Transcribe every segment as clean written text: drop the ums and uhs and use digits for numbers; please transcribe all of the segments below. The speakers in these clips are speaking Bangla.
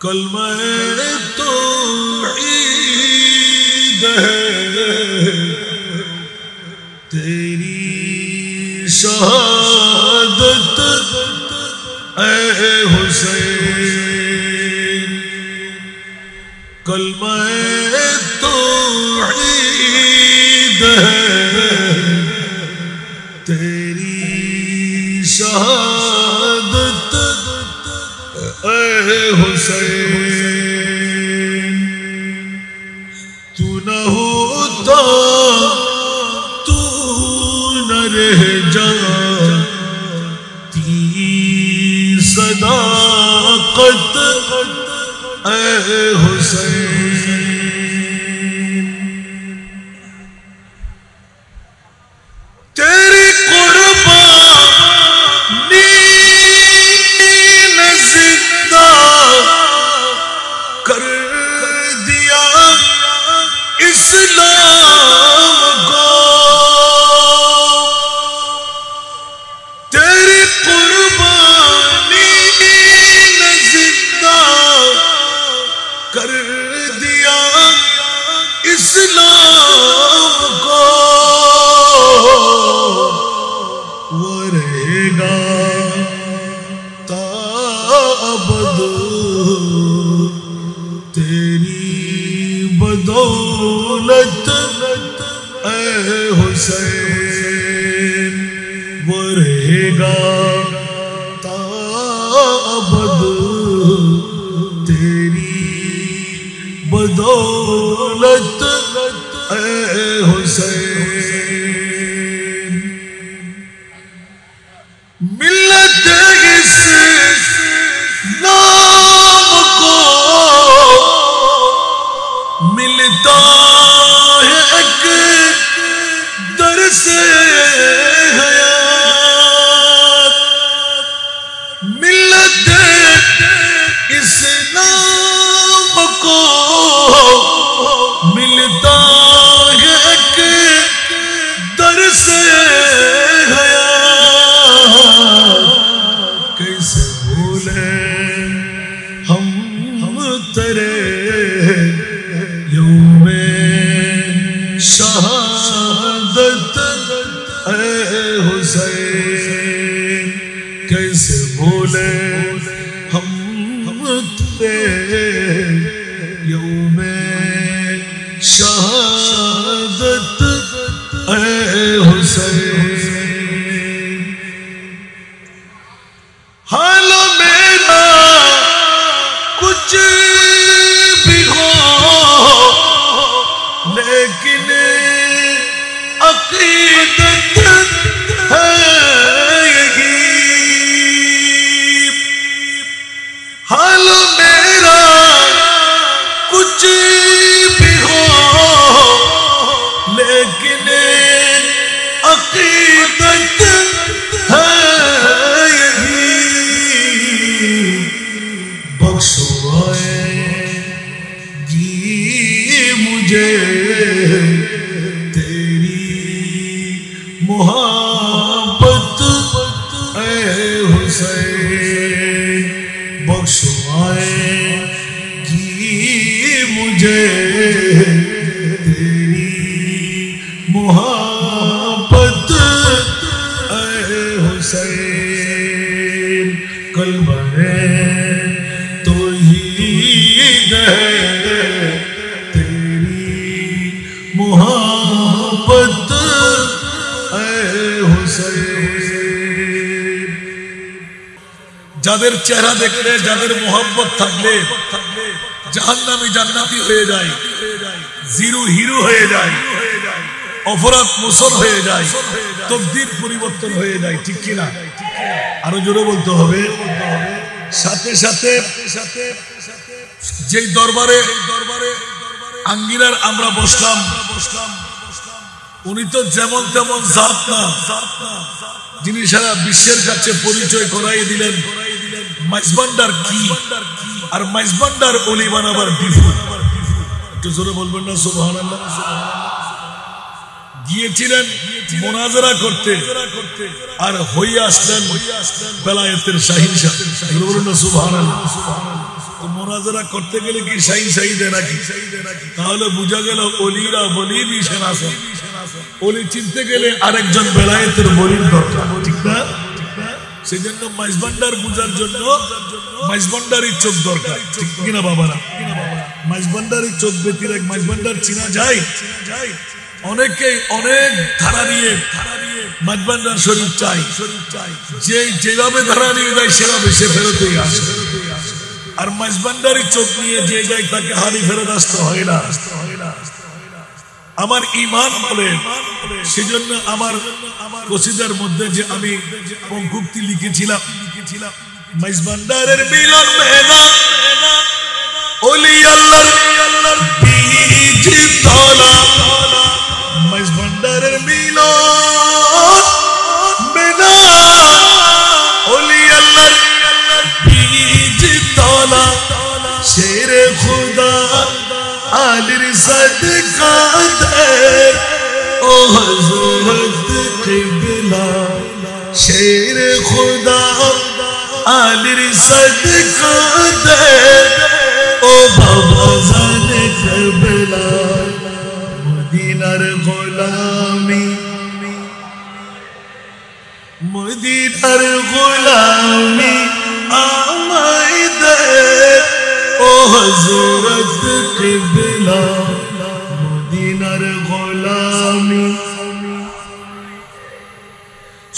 کلمہ توحید ہے تیری شہادت اے حسین کلمہ توحید ہے تیری شہادت اے حسین تو نہ ہوتا تو نہ رہ جاتی صداقت اے حسین تیری قربانی نے زندہ کر دیا اسلام کو تیری قربانی نے زندہ کر دیا اسلام کو وہ رہے گا تا ابد تیری بدولت اے حسین وہ رہے گا تا ابد تیری بدولت اے حسین ملت اسلام کو ملتا ہے ایک درس حیات ملت اسلام کو ملتا ہے ایک درس حیات کیسے بھولے ہم تیرے یوم شہادت اے حسین کیسے بھولے ہم تیرے یوم شہادت اے حسین حال میرا کچھ بھی ہو لیکن عقیدت ہے یہی حال میرا کچھ بھی ہو لیکن عقیدت ہے یہی بخشوائے گی مجھے تیری محبت اے حسین بخشوائے گی مجھے تیری محبت اے حسین کلمہ توحید ہے تیری محبت اے حسین যাদের চেহারা দেখলে যাদের মোহাম্মত থাকলে জাহান্নামী জান্নাতি হয়ে যায় জিরো হিরো হয়ে যায় অপরাধ মোচন হয়ে যায় তকদির পরিবর্তন হয়ে যায় ঠিক কি না আরো জোরে বলতে হবে সাথে সাথে যেই দরবারে আঙ্গিনার আমরা বসলাম উনি তো যেমন তেমন জাত না যিনি সারা বিশ্বের কাছে পরিচয় করাই দিলেন মাইজভান্ডার কি আর মাইজভান্ডার ওলি বানাবার বিফুল একটু জোরে বলবেন না সুবহানাল্লাহ গিয়েছিলেন মুনাজারা করতে আর হইয়া আসলেন বেলায়েতের শাহিনশাহ বলুন না সুবহানাল্লাহ তো মোনাজারা করতে গেলে কি সাই দেয় নাকি? তাহলে বোঝা গেল অলিরা বলি মিশন আছে। অলি চিনতে গেলে আরেকজন বেলায়েতের বলির দরকার, ঠিক না? সেজন্য মাইজভান্ডার বুঝার জন্য মাইজভান্ডারি চোখ দরকার, ঠিক কিনা বাবারা? মাইজভান্ডারি চোখ ব্যতীত মাইজভান্ডার চিনা যায়? অনেকেই অনেক ধারা নিয়ে মাইজভান্ডার শরীফ চাই, যেভাবে ধারা নিয়ে যায় সেভাবে সে ফেরতই আসে। আর মাইজভান্ডারি চোখ নিয়ে যে যায় তাকে হারি ফেরত আসতে হয় না। আমার ঈমান বলে, সেজন্য আমার কসিদার মধ্যে যে আমি পঙ্কুক্তি লিখেছিলাম, মাইজভান্ডারের মিলন মেলা ওলি আল্লাহর বীজ তলা, মাইজভান্ডারের মিলন মেলা ওলি আল্লাহর বীজ তলা, শেরে খুদা আলির সদকা দে ও হযরত কিবলা, শেরে খুদা আলির সদকা দে ও বাবা জানে কিবলা, মদিনার গোলামি মদিনার গোলামি আমায় দে ও হযরত কিবলা, মদিনার গোলামি।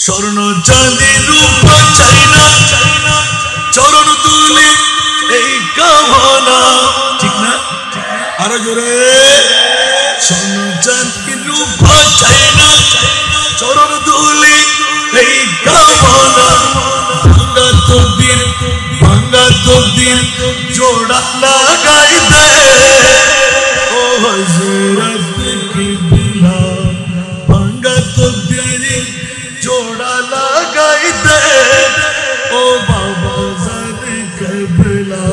স্বর্ণ চাঁদি রূপা চাই না, চরণ তুলি এই কামনা, ঠিক না? আরো জোরে। স্বর্ণ চাঁদি রূপা চাই না, চরণ তুলি এই কামনা, ভাঙ্গা তকদীর জোড়া লাগাই দে ও হযরত কিবলা, ভাঙ্গা তকদীর জোড়া লাগাই দে ও বাবা জানে কিবলা,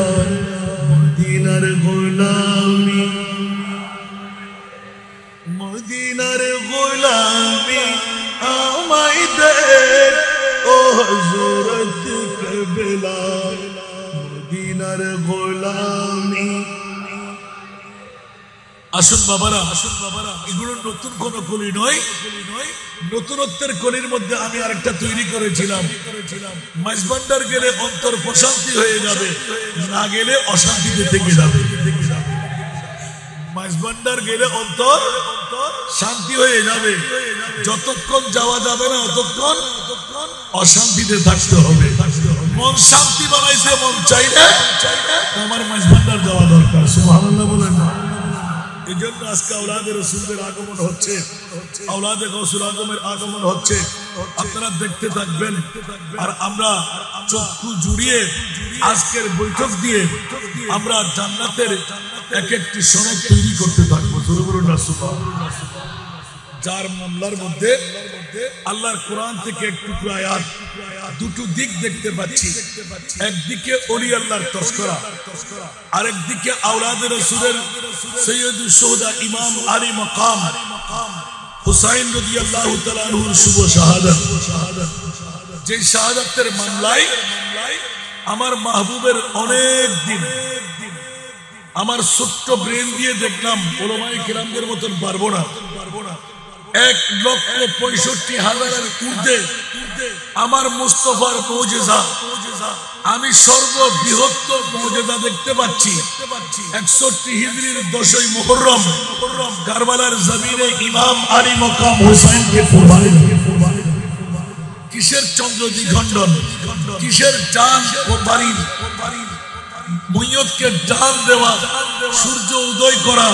মদিনার গোলামি মদিনার গোলামি আমায় দে ও হযরত কিবলা, মদিনার গোলামি। আসুন বাবারা, এগুলো নতুন কোন কলি নয়, নতুনত্বের কলির মধ্যে আমি আরেকটা তৈরি করেছিলাম। মাইজভান্ডার গেলে অন্তর প্রশান্তি হয়ে যাবে, না গেলে অশান্তিতে থেকে যাবে। মাইজভান্ডার গেলে অন্তর শান্তি হয়ে যাবে, যতক্ষণ যাওয়া যাবে না ততক্ষণ অশান্তিতে থাকতে হবে। মন শান্তি বানাইতে মন চাইলে আমার মাইজভান্ডার যাওয়া দরকার। সুবহানাল্লাহ বলেন। এই জন্য আজকে আওলাদে রাসূলের আগমন হচ্ছে, আওলাদে গাউসুল আজমের আগমন হচ্ছে, আপনারা দেখতে থাকবেন। আর আমরা চক্ষু জুড়িয়ে আজকের বৈঠক দিয়ে আমরা জান্নাতের এক একটি সনদ তৈরি করতে থাকবো। যার মামলার মধ্যে আল্লাহর কোরআন থেকে এক টুকরা আয়াত, দুটো দিক দেখতে পাচ্ছি। একদিকে ওলি আল্লাহর তস্করা, আরেকদিকে আওলাদে রাসূলের সৈয়দুশ শুহাদা ইমাম আলী মাকাম হুসাইন রাদিয়াল্লাহু তাআলা আনহুর শুভ শাহাদাত। যে শাহাদাতের মামলায় আমার মাহবুবের অনেক দিন আমার ছোট্ট ব্রেন দিয়ে দেখলাম, ওলামায়ে কেরামদের মতন পারবো না, 1,65,000 ঊর্ধ্বে আমার মুস্তাফার মুজিজা, আমি সর্ববৃহত্তর মুজিজা দেখতে পাচ্ছি। 61 হিজরির 10ই মুহররম কারবালার জমিনে ইমাম আলী মাকাম হুসাইনকে কুরবানি। কিসের চন্দ্র দ্বিখণ্ডন, কিসের চাঁদ কুরবানি, মুইয়তকে জান দেওয়া, সূর্য উদয় করা।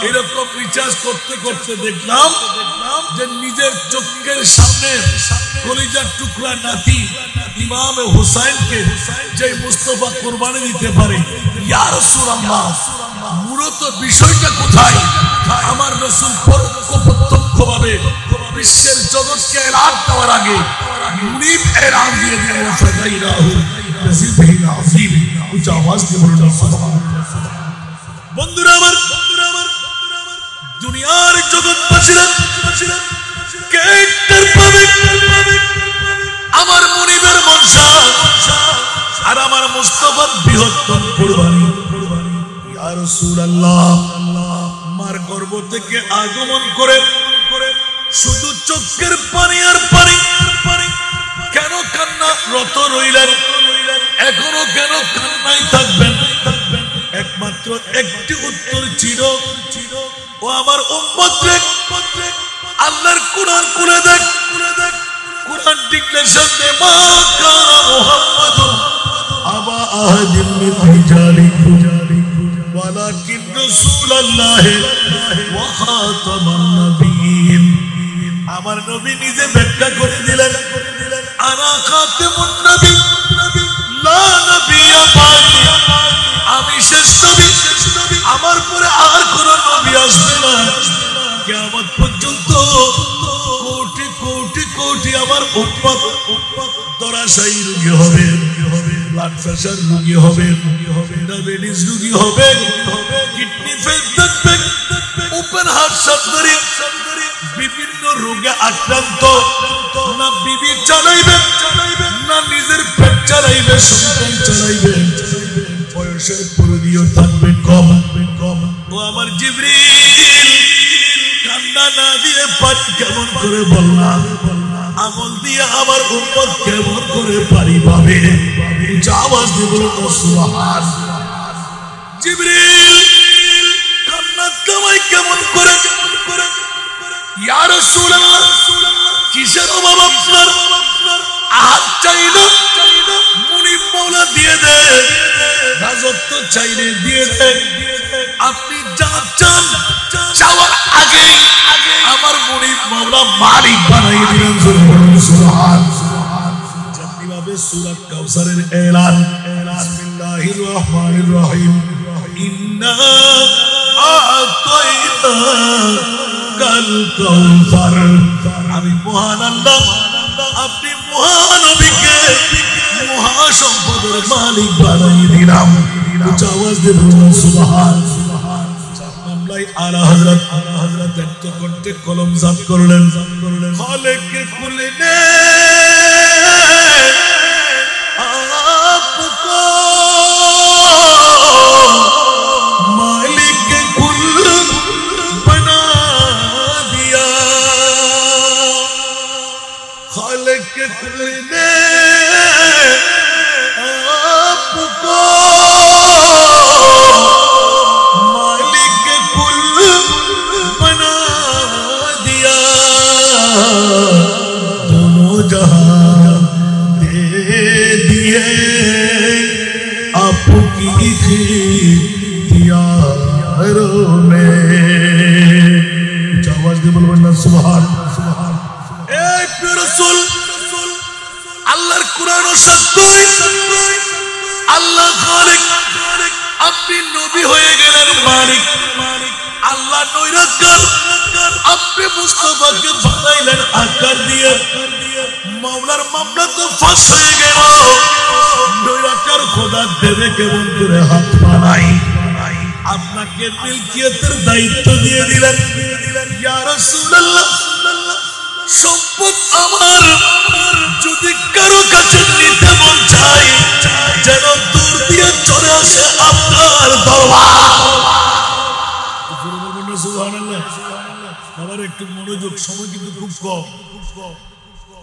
এরকম রিচার্জ করতে করতে দেখলাম যে নিজের চোখের সামনে কলিজার টুকরা নাতি ইমাম হুসাইনকে যে মুস্তাফা কুরবানি দিতে পারে, ইয়া রাসূলুল্লাহ, মূলত বিষয়টা কোথায়? আমার রাসূল প্রত্যক্ষভাবে বিশ্বের জগৎকে এলান দেওয়ার আগে মুনিব এলান দিয়ে দিলেন, ফাদাইনাহু বিযিবহিল আযীম। উচ্চ আওয়াজ দিয়ে বলুন সুবহানাল্লাহ। বন্ধুরা আমার, দুনিয়ার জগৎবাসীরা কে টের পাবে আমার মুনিবের মনসা আর আমার মুস্তাফার বৃহত্তর কুরবানি ইয়া রাসূলুল্লাহ মার গর্ভ থেকে আগমন করে শুধু চোখের পানি আর পানি কেন কান্না রত রইলেন এখনো কেন কান্নাই থাকবেন একমাত্র একটি উত্তর ছিল ও আমার উম্মত রে আল্লাহর কুরআন খুলে দেখ কুরআন ডিক্লেরেশন দে মা কানা মুহাম্মাদুন আবা আহাদিন মিন রিজালিকুম ওয়ালাকিন রাসূলুল্লাহ ওয়া খাতামান নবিয়্যিন আমার নবী নিজে ব্যাখ্যা করে দিলেন আনা খাতামুন নবী লা নবিয়্যা বাদি আমি শেষ নবী আমার পরে আর কোন নবী আসবে না কিয়ামত পর্যন্ত কোটি কোটি কোটি আমার উম্মত দরাশায়ী রোগী হবে ব্লাড প্রেসার রোগী হবে ডায়াবেটিস রোগী হবে কিডনি ফেল থাকবে ওপেন হার্ট সার্জারি বিভিন্ন রোগে আক্রান্ত না বিবি চালাইবে না নিজের পেট চালাইবে সন্তান চালাইবে বয়সের পরিধিও থাকবে কম ও আমার জিবরিল কান্না না দিয়ে পারি কেমন করে বললাম আমল দিয়ে আমার উম্মত কেমন করে পারি পাবে আওয়াজ দিয়ে বলো সুবহান জিবরিল কান্না তোমায় কেমন করে ইয়া রাসূলুল্লাহ কিসের অভাব আপনার আহাত চাইলো মুনিব মাওলা দিয়ে দে রাজত্ব চাইলে দিয়ে দে আপনি যা চান চাওয়ার আগে আমার মুনিব মাওলা মালিক বানাই দিলেন সুবহান যেমনিভাবে সূরা কাউসারের এলান বিসমিল্লাহির রহমানির রহিম ইন্না আ'তাইনা কাল কাউসার আমি মহান আল্লাহ আপনি মহানবীকে মহাসম্পদের মালিক বানাই দিলাম আওয়াজ দিয়ে বলুন সুবহান মামলায় আলা হযরত এত কণ্ঠে কলম জাত করলেন খালেকে কুল নে আপকো মালিক কুল বনা দিয়া খালেকে কুল নে আপকো আল্লাহর কুরআন সত্যই আল্লাহ খালিক আপনি নবী হয়ে গেলেন মালিক আল্লাহ নৈরাজ্ঞান আপনি মুস্তাফাকে বানাইলেন আকার দিয়ে মাওলার মামলা তো ফাঁস হয়ে গেল নৈরাজ্ঞার খোদা দেবে কেমন করে হাত বানাই আপনাকে মিলকিয়তের দায়িত্ব দিয়ে দিলেন ইয়া রাসূলুল্লাহ সম্পদ আমার যদি কারো কাছে নিতে মন চাই যেন দূর দিয়ে চলে আসে আপনার দরবার সুবহানাল্লাহ আমার একটু মনোযোগ সময় কিন্তু খুব কম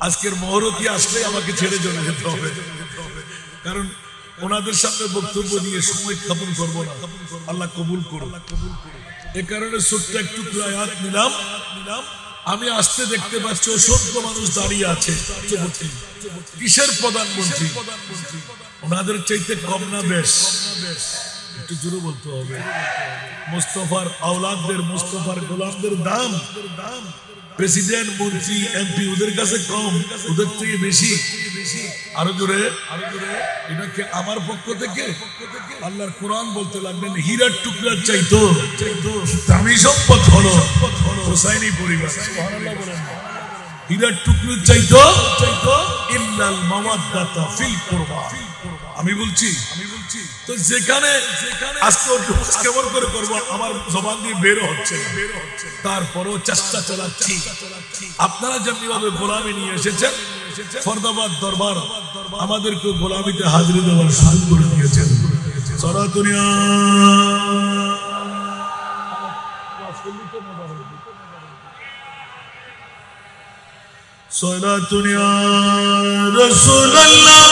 আজকের মহরতি আসলে আমাকে ছেড়ে চলে যেতে হবে কারণ ওনাদের সামনে বক্তব্য দিয়ে সময় খাপন করবো না আল্লাহ কবুল করুন এ কারণে ছোট্ট একটু আয়াত নিলাম আমি আসতে দেখতে পাচ্ছি অসংখ্য মানুষ দাঁড়িয়ে আছে কিসের প্রধানমন্ত্রী ওনাদের চাইতে কম না বেশ একটু জোরে বলতে হবে মুস্তাফার আওলাদদের মুস্তাফার গোলামদের দাম প্রেসিডেন্ট মন্ত্রী এমপি ওদের কাছে কম ওদের থেকে বেশি আরো জোরে এটাকে আমার পক্ষ থেকে আল্লাহর কোরআন বলতে লাগলেন হীরার টুকরার চাইতো দামি সম্পদ হলো হোসাইনি পরিবার সুবহানাল্লাহ বলেন হীরার টুকরো চাইতো ইল্লাল মাওয়াদ্দাতা ফিল কুরবা আমি বলছি তো যেখানে আজকে কেমন করে করবো আমার জবান দিয়ে বের হচ্ছে তারপরও চেষ্টা চালাচ্ছি আপনারা যেমনি ভাবে গোলামি নিয়ে এসেছেন ফরদাবাদ দরবার আমাদেরকে গোলামিতে হাজিরি দেওয়ার সুযোগ করে দিয়েছেন সলাতুনিয়া সলাতুনিয়া রাসূলুল্লাহ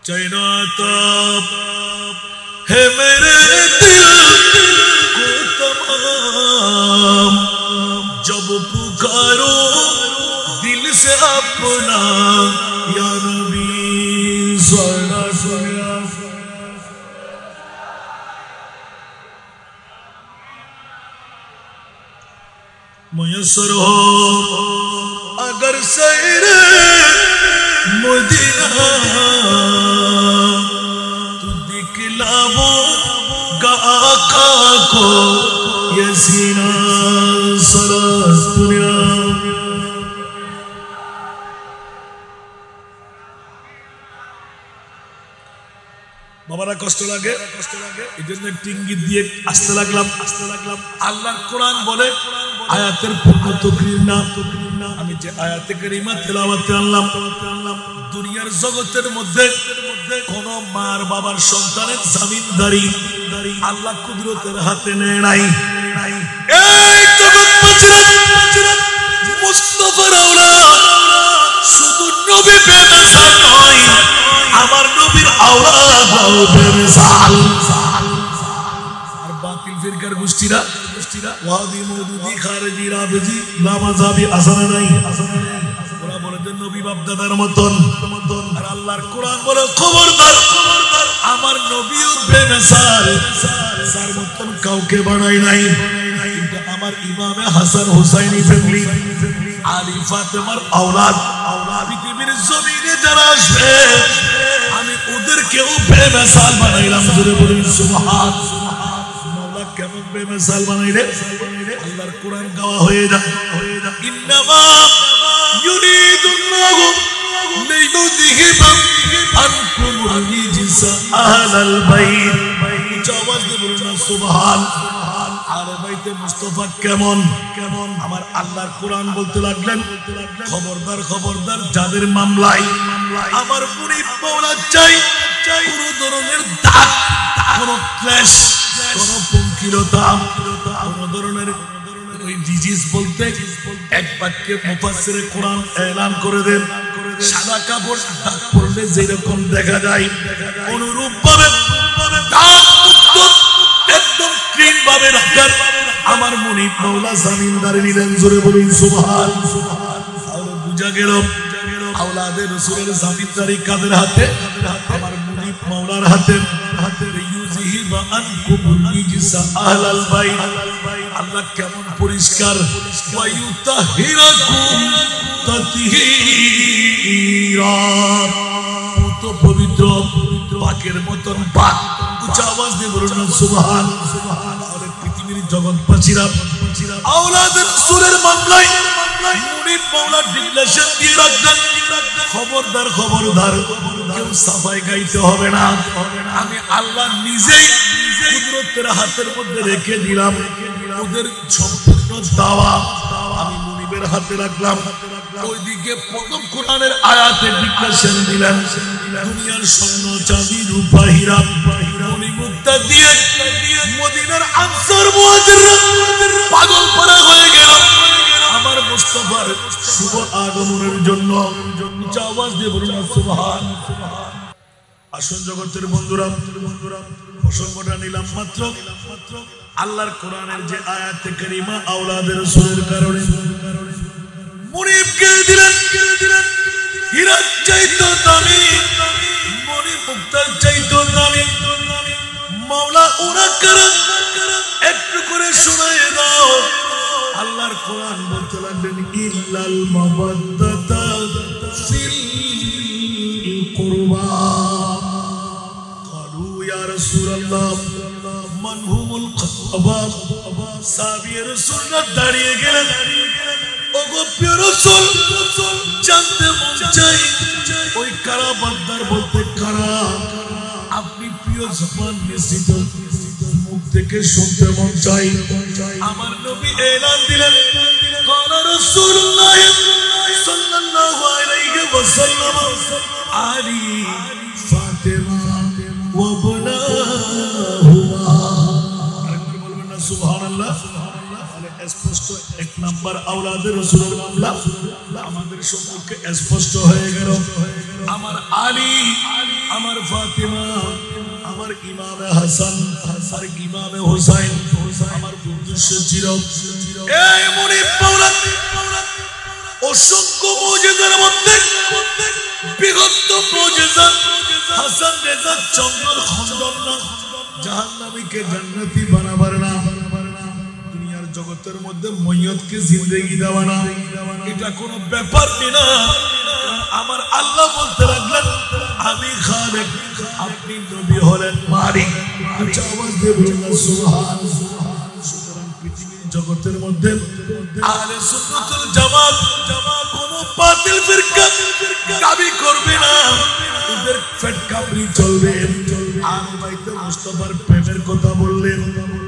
चाइना ताप है मेरे दिल को तमाम जब पुकारो दिल से अपना या नबी मुयस्सर हो अगर सैरे मदीना तू दिखलावो आका को ये सीना सलात दुनिया বাবারা কষ্ট লাগে এজন্য টিঙ্গি দিয়ে আসতে লাগলাম আল্লাহর কোরআন বলে আয়াতের পূর্ণ তাকরীর না আমি যে আয়াতে কারিমা তেলাওয়াতে আনলাম দুনিয়ার জগতের মধ্যে কোন মার বাবার সন্তানের জামিনদারি আল্লাহ কুদরতের হাতে নেয় নাই এই জগৎবাসীরা মুস্তাফার আওলাদ শুধু নবী বেমিসাল নয় আমার নবীর আওলাদ বেমিসাল আর বাতিল ফিরকার গোষ্ঠীরা ওয়াদি মওদুদি খারিজি রাফেজি লামাযাবি আসর নাই ওরা বলে যে নবী বাপ দাদার মতন আর আল্লাহর কোরআন বলে খবরদার আমার নবীও বেমিসাল যার মতন কাউকে বানাই নাই কিন্তু আমার ইমামে হাসান হুসাইনি ফ্যামিলি আলী ফাতেমার আওলাদ পৃথিবীর জমিনে যারা আসবে আমি ওদেরকেও বেমিসাল বানাইলাম জোরে বলুন সুবহানাল্লাহ মাওলা কেমন বেমিসাল বানাইলে আল্লাহর কোরআন গাওয়া হয়ে যায় ইন্নামা ইউরিদুল্লাহু লিইউযহিবা আনকুম রিজসা আহলাল বাইত আওয়াজ দিয়ে বলুন সুবহানাল্লাহ আর বাইতে মুস্তাফা কেমন আমার আল্লাহর কোরআন বলতে লাগলেন খবরদার যাদের মামলায় আমার মুনিব মাওলা চাই কোন ধরনের দাগ কোন ক্লেশ কোন পঙ্কিলতা কোন ধরনের ওই ডিজিজ বলতে এক বাক্যে মুফাসসিরে কোরআন এলান করে দেন সাদা কাপড় দাগ পড়লে যেরকম দেখা যায় অনুরূপ ভাবে দাগ মুক্ত একদম ক্লিন ভাবে রাখার আমার মুনিব মাওলা জামিনদারি নিলেন জোরে বলুন সুবহানাল্লাহ আর বুঝা গেল আওলাদে রাসূলের জামিনদারি কাদের হাতে আমার মুনিব মাওলার হাতে ইউযহিবা আনকুম রিজসা আহলাল বাইত আল্লাহ কেমন পরিষ্কার ওয়া ইউতাহিরাকুম তাতহীরা তো পবিত্র পাকের মতন পাক উচ্চ আওয়াজ দিয়ে বলুন সুবহানাল্লাহ আর পৃথিবীর জগৎবাসীরা আওলাদের রাসূলের মামলায় মুনিব মাওলা ডিক্লারেশন দিয়ে রাখলেন খবরদার কেউ সাফাই গাইতে হবে না আমি আল্লাহ নিজেই কুদরতের হাতের মধ্যে রেখে দিলাম ওদের সম্পূর্ণ দাওয়া আমি মুনিবের হাতে রাখলাম ওইদিকে প্রথম কোরআনের আয়াতে ডিক্লারেশন দিলেন দুনিয়ার স্বর্ণ চাঁদি রূপা হীরা মণি মুক্তা দিয়ে মদিনার আনসার মুহাজিররা পাগল পারা হয়ে গেল আমার মুস্তাফার শুভ আগমনের জন্য আওয়াজ দিয়ে বলুন সুবহানাল্লাহ আসুন জগতের বন্ধুরা প্রসঙ্গটা নিলাম মাত্র আল্লাহর কোরআনের যে আয়াতে কারিমা আওলাদের রাসূলের কারণে মুনিবকে দিলেন হীরা চাইতো দামি মণি মুক্তা চাইতো দামি মাওলা ওরা কারা একটু করে শোনায় দাও আল্লাহর কোরআন বলতে লাগলেন ইল্লাল মাওয়াদ্দাতা ফিল কুরবা ক্বালু ইয়া রাসূলুল্লাহ মান হুমুল কুরবা সাহাবী রাসূলুল্লাহ দাঁড়িয়ে গেলেন ওগো প্রিয় রাসূল জানতে মন চাই ওই কারা বান্দার বলতে কারা আপনি প্রিয় জবান নিশ্চিত মুখ থেকে শুনতে মন চাই আমার নবী এলান দিলেন মাওলা রাসূলুল্লাহ সাল্লাল্লাহু আলাইহি ওয়াসাল্লাম আলী ফাতেমা ওয়া বনাহুমা আরেকবার বলবেন না সুবহানাল্লাহ তাহলে স্পষ্ট এক নাম্বার আওলাদে রাসূলের মামলা আমাদের সম্মুখে স্পষ্ট হয়ে গেল আমার আলী আমার ফাতেমা আমার ইমামে হাসান আর ইমামে হুসাইন আমার উদ্দেশ্য ছিল এই মুনিব মাওলা অসংখ্য মুজিজার মধ্যে বৃহত্তম মুজিজা হাসান রেজা চন্দ্র খণ্ডন না জাহান্নামীকে জান্নাতি বানাবার না দুনিয়ার জগতের মধ্যে ময়্যতকে জিন্দেগি দেওয়া না এটা কোনো ব্যাপার না আমার আল্লাহ বলতে লাগলেন আমি খালেক আপনি নবী হলেন মালিক উচ্চ আওয়াজ দিয়ে বলুন সুবহানাল্লাহ সুতরাং পৃথিবীর জগতের মধ্যে আহলে সুন্নাতুল জামাত কোন বাতিল ফিরকা দাবি করবে না ওদের ফেটকাবরি চলবে আহলে বাইতে মুস্তাফার প্রেমের কথা বললেন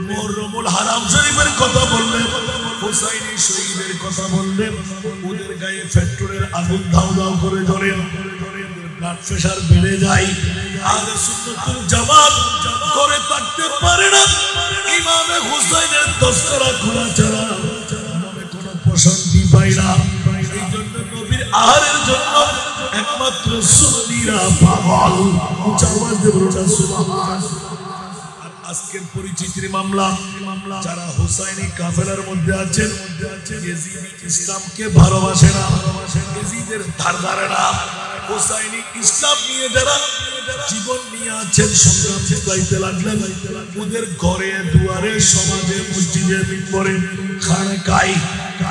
মুহররমুল হারাম শরীফের কথা বললেন হুসাইনি শহীদের কথা বললেন ওদের গায়ে পেট্রোলের আগুন দাউ দাউ করে জ্বলে ব্লাড প্রেসার বেড়ে যায় আহলে সুন্নাতুল জামাত করে থাকতে পারে না ইমামে হুসাইনের তসকরা খোলা ছাড়া মনে কোনো প্রশান্তি পায় না এইজন্য নবীর আহারের জন্য একমাত্র সুন্নিরা পাগল উচ্চ আওয়াজ দিয়ে বলুন সুবহানাল্লাহ আজকের পরিচিতির মামলা যারা হুসাইনি কাফেলার মধ্যে আছেন ইয়াজিদি ইসলামকে ভালোবাসে না ইয়াজিদের ধার ধারে না হুসাইনি ইসলাম নিয়ে যারা জীবন নিয়ে আছেন সংগ্রাম চালাইতে লাগলেন ওদের ঘরে দুয়ারে সমাজে মসজিদে মিম্বরে খানকায়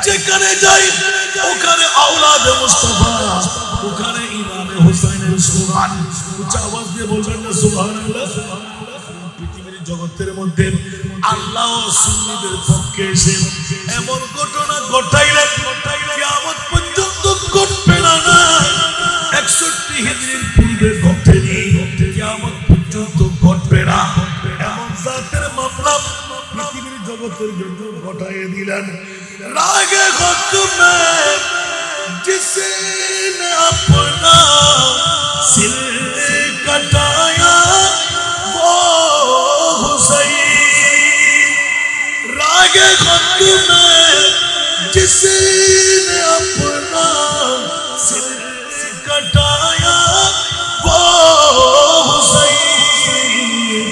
যেখানে যাই ওখানে আওলাদে মুস্তাফা ওখানে ইমামে হুসাইনের সুবহান উচ্চ আওয়াজ দিয়ে বলবেন না সুবহানাল্লাহ পৃথিবীর জগতের মধ্যে আল্লাহ সুন্নিদের পক্ষে এসে এমন ঘটনা ঘটাইলেন কিয়ামত পর্যন্ত ঘটবে না 61 হিজরির পূর্বে ঘটেনি কিয়ামত পর্যন্ত ঘটবে না এমন জাতের মামলা পৃথিবীর জগতের জন্য ঘটাইয়ে দিলেন রাগে খতমে जिसे ने अपना सिर कटाया वो हुसैन रागे खत में जिसे ने अपना सिर कटाया वो हुसैन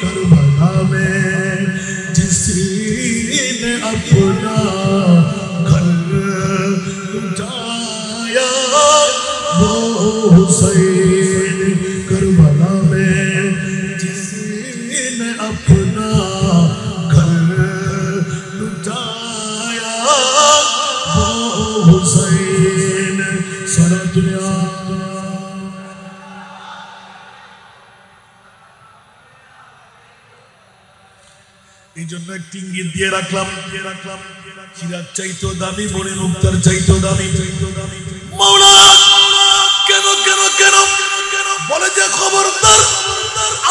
करबला में जिसे ने अपना वो हुसैन करबला में जिसने अपना घर लुटाया वो हुसैन सारा दुनिया এই জন্য একটি ইঙ্গিত দিয়ে রাখলাম সিরাত চাইতো দামি মনে মুক্তার চাইতো দামি মাওলা কেন কেন কেন বলে যে খবরদার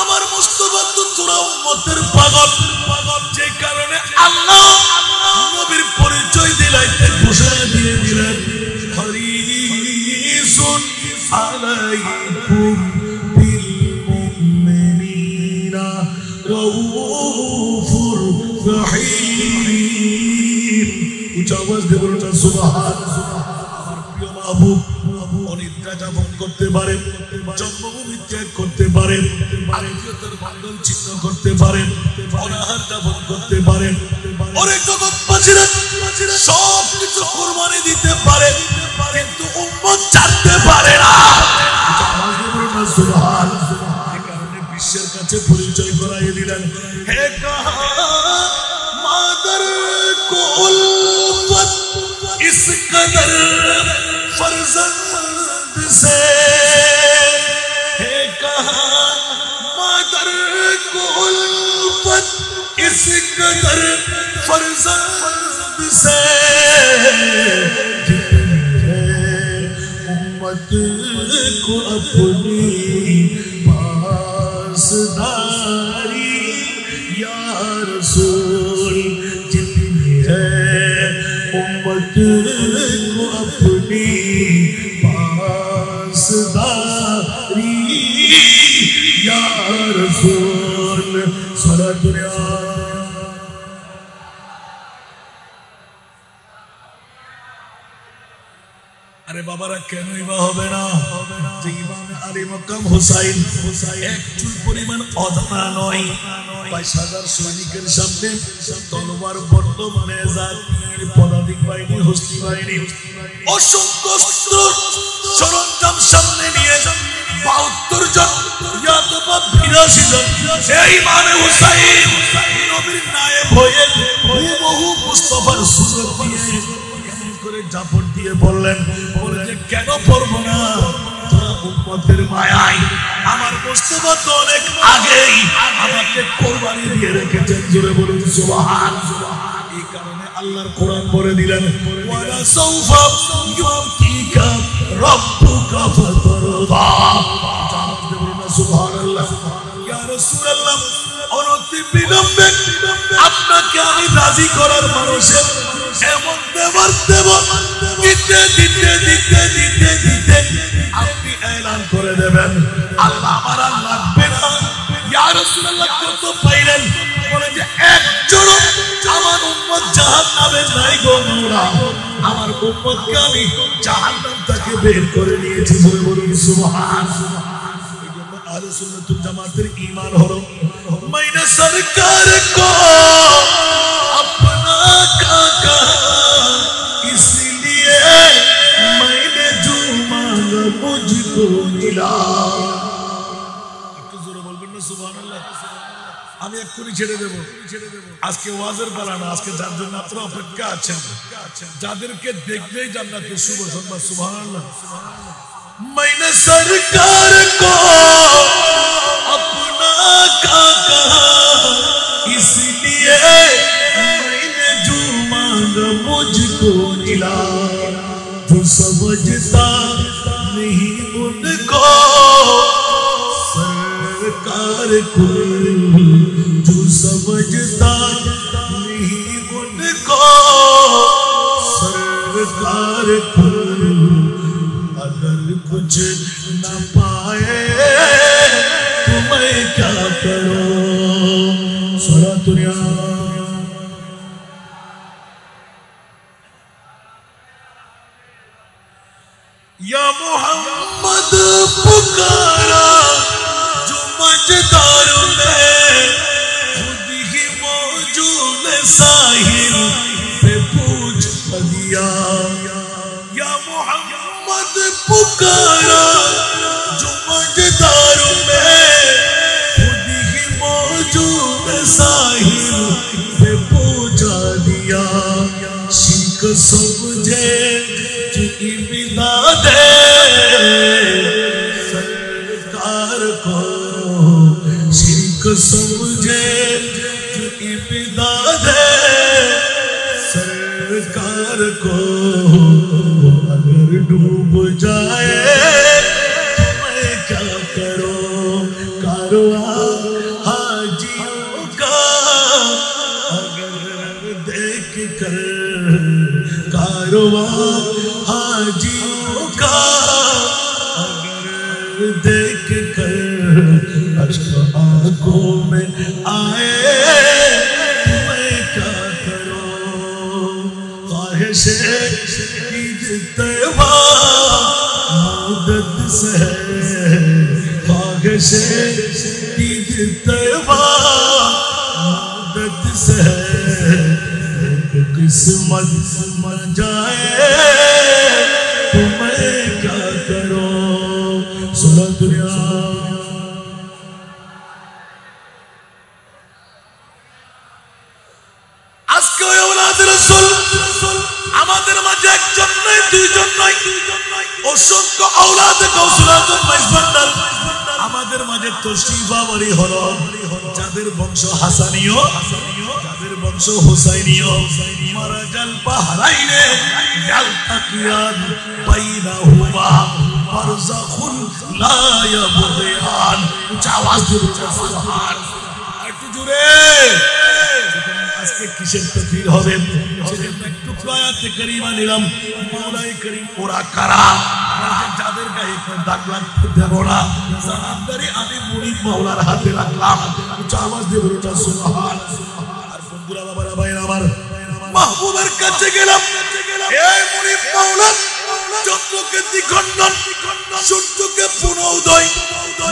আমার মুস্তাফা তো তোরা উম্মতের পাগল যে কারণে আল্লাহ নবীর পরিচয় দিলাইতে ঘোষণা দিয়ে দিলেন হরিসুন আলাইকুম বিল মুমিনিনা রাউফুর রহিম উচ্চ আওয়াজ দিয়ে বলুন সুবহানাল্লাহ আমার প্রিয় মাহবুব অনিদ্রা যাপন করতে পারেন জন্মভূমি ত্যাগ করতে পারেন আত্মীয়তার বন্ধন ছিন্ন করতে পারেন অনাহার যাপন করতে পারেন অনেক জগৎবাসীরা সব কিছু কুরবানি দিতে পারে কিন্তু উম্মত ছাড়তে পারে না সুবহানাল্লাহ এই কারণে বিশ্বের কাছে পরিচয় করাইয়ে দিলেন হে কাহা মাদার কো উলফত इस कदर फर्जंद से है कहाँ मादर को उल्फत इस कदर फर्जंद से उम्मत को अपनी पासदारी या रसूल जितनी है उम्मत کو اپنی پاسداری یا رسول صلاۃ আরে বাবারা কেনই বা হবে না যে ইমাম আলী মক্কাম হুসাইন এক চুল পরিমাণ অজানা নয় ২২,০০০ সৈনিকের সামনে তলোয়ার বর্তমানে জাতির পদাতিক বাহিনী হস্তি বাহিনী অসংখ্য অস্ত্র সরঞ্জাম সামনে নিয়ে ৭২ জন অথবা ৮২ জন সেই ইমাম হুসাইন নবীর নায়েব হয়ে হুবহু মুস্তাফার সুরত দিয়ে করে জাপট দিয়ে বললেন বলে যে কেন পড়বো না তোরা উম্মতের মায়ায় আমার মুস্তাফা তো অনেক আগেই আমাকে কুরবানি দিয়ে রেখেছেন জোরে বলুন সুবহানাল্লাহ এই কারণে আল্লাহর কোরআন বলে দিলেন ওয়ালা সাউফা ইউতিকা রাব্বুকা ফাতারদা সুবহানাল্লাহ ইয়া রাসূলুল্লাহ অনতি বিলম্বে আপনাকে আমি রাজি করার মানুষে এমন দেবার দেব দিতে দিতে দিতে দিতে দিতে আপনি এলান করে দেবেন আল্লাহ আমার আর লাগবে না ইয়া রাসূলুল্লাহ কত পাইলেন বলে যে একজন আমার উম্মত জাহান্নামে নাই গো মাওলা আমার উম্মতকে আমি জাহান্নাম থেকে বের করে নিয়েছি বলে বলুন সুবহানাল্লাহ আহলে সুন্নাত ওয়াল জামাতের ঈমান হলো मैंने सरकार को अपना काका इसलिए मैंने जो मांगा मुझको मिला একটু জোরে বলবেন না সুবহানাল্লাহ আমি এক্ষুনি ছেড়ে দেব আজকে ওয়াজের পালা না আজকে যার জন্য আপনারা অপেক্ষা আছেন যাদেরকে দেখলেই জান্নাতের শুভ সংবাদ সুবহানাল্লাহ मैंने सरकार को अपना काका इसलिए मैंने जो मांगा मुझको मिला जो समझता नहीं उनको सरकार को जो समझता नहीं उनको सरकार को अगर कुछ न पाए तो मैं क्या करूं सलात या मोहम्मद पुकारा जो मजदारों में खुद ही मौजूद साहिल पे पूछ दिया या मोहम्मद पुकारा जो मजदारों में खुद ही मौजूद साहिल पे पहुंचा दिया शिक समझे जो इमदाद सरकार को शिक समझे जो इमदाद सरकार को अगर डूब जाए तो मैं क्या करूं कारवां हाजियों का अगर देख कर कारवां हाजियों का अगर देख कर अश्क आंखों में आए तो मैं क्या करूं ख्वाहिश मुद्दत से ख्वाहिश मुद्दत से किस्मत मर जाए तो मैं क्या करूं सुना दुनिया আজকে ওই ওলাদ রাসূল আমাদের মাঝে একজন নয় দুইজন নয় অসংখ্য আওলাদ গাউসুল আজম মাইজভান্ডার আমাদের মাঝে তশরিফ আওয়ারি হলো যাদের বংশ হাসানীয় যাদের বংশ হুসাইনীয় মারাজাল বাহরাইনে ইয়ালতাকিয়ান বাইনাহুমা বারযাখুন লা ইয়াবগিয়ান উচ্চ আওয়াজ দিয়ে সুবহান একটু জোরে আজকে কিসের তাকবীর হবে সেজন্য একটু আয়াতে কারিমা নিলাম মাওলাই করিম ওরা কারা যাদের গায়ে দাগ লাগতে দেব না জানাবদারি আমি মুরিদ মাওলার হাতে রাখলাম উচ্চ আওয়াজ দিয়ে বলুন সুবহানাল্লাহ আর বন্ধুরা বাবারা ভাইরা আমার মাহবুবের কাছে গেলাম এই মুরিদ মাওলা চন্দ্রকে দ্বিখণ্ডন সূর্যকে পুনঃউদয়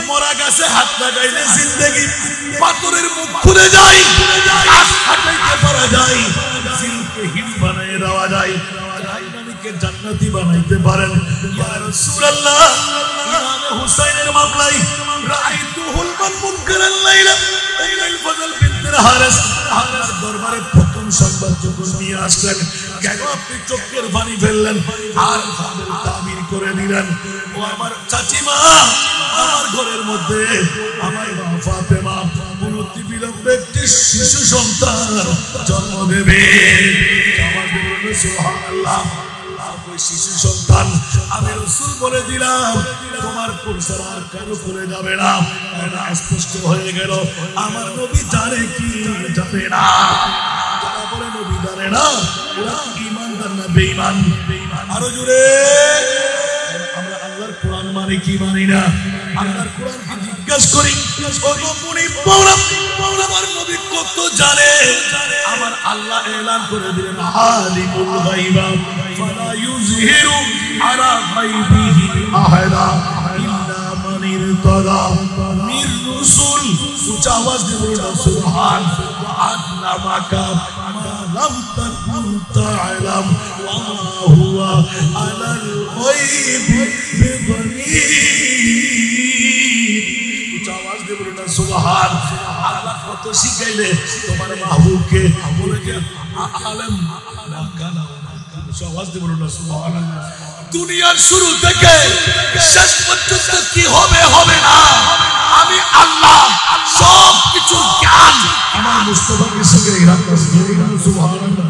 মরা গাছে হাত লাগাইলে জিন্দেগি পাথরের মুখ খুলে যায় গাছ হাঁটাইতে পারা যায় জিলকে হিল বানায় দেওয়া যায় জাহান্নামীকে জান্নাতি বানাইতে পারেন ইয়া রাসূলুল্লাহ ইমাম হুসাইনের মামলায় রাআইতুহুল মুনকারাল লাইলা উম্মুল ফজল বিনতুল হারিস আল্লাহর দরবারে প্রথম সংবাদ যখন নিয়ে আসলেন কেন আপনি চোখের পানি ফেললেন আর তাবির করে দিলেন ও আমার চাচিমা আমার ঘরের মধ্যে আমার মা ফাতেমা অনতি বিলম্বে একটি শিশু সন্তান জন্ম দেবে আমার বলুন সুবহানাল্লাহ ওই শিশু সন্তান আমি রাসূল বলে দিলাম তোমার পরিসর আর কারো করে যাবে না এটা স্পষ্ট হয়ে গেল আমার নবী জানে কি জানে না যারা বলে নবী জানে না ওরা ঈমানদার না বেঈমান আরো জোরে আমরা আল্লাহর কোরআন মানে কি মানি না আল্লাহর কোরআন কি জিজ্ঞাসা করি ওগো মুনি মাওলা আমার নবী কত জানে আমার আল্লাহ এলান করে দিলেন আলিমুল গায়বা ফালা ইউযহিরু আলা গায়বিহি আহাদা ইল্লা মান ইরতাদা মির রাসূল উচ্চ আওয়াজ দিয়ে বলুন সুবহান ওয়া আল্লামাকা মা লাম তাকুন তা'লাম ওয়া মা হুয়া আলাল গায়বি বিদনীর উচ্চ আওয়াজ দিয়ে বলুন সুবহান আল্লাহ কত শিখাইলে তোমার মাহবুবকে বলে যে আলেম না কানা আওয়াজ দিয়ে বলুন সুবহানাল্লাহ দুনিয়ার শুরু থেকে শেষ পর্যন্ত কি হবে হবে না আমি আল্লাহ সব কিছু জ্ঞান আমার মুস্তাফাকে শিখিয়ে রাখলাম সুবহানাল্লাহ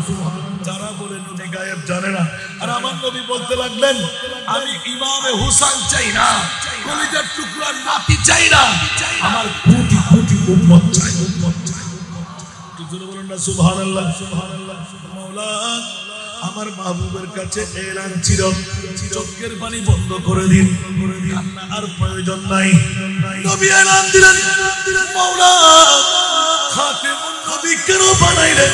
যারা বলে নবী গায়েব জানে না আর আমার নবী বলতে লাগলেন আমি ইমামে হুসাইন চাই না কলিজার টুকরার নাতি চাই না আমার কোটি কোটি উম্মত চাই বলুন না সুবহানাল্লাহ সুবহানাল্লাহ মাওলা আমার মাহবুবের কাছে এলান ছিল চোখের পানি বন্ধ করে দিন কান্না আর প্রয়োজন নাই নবী এলান দিলেন মাওলা খাতেমুন নবী কেন বানাইলেন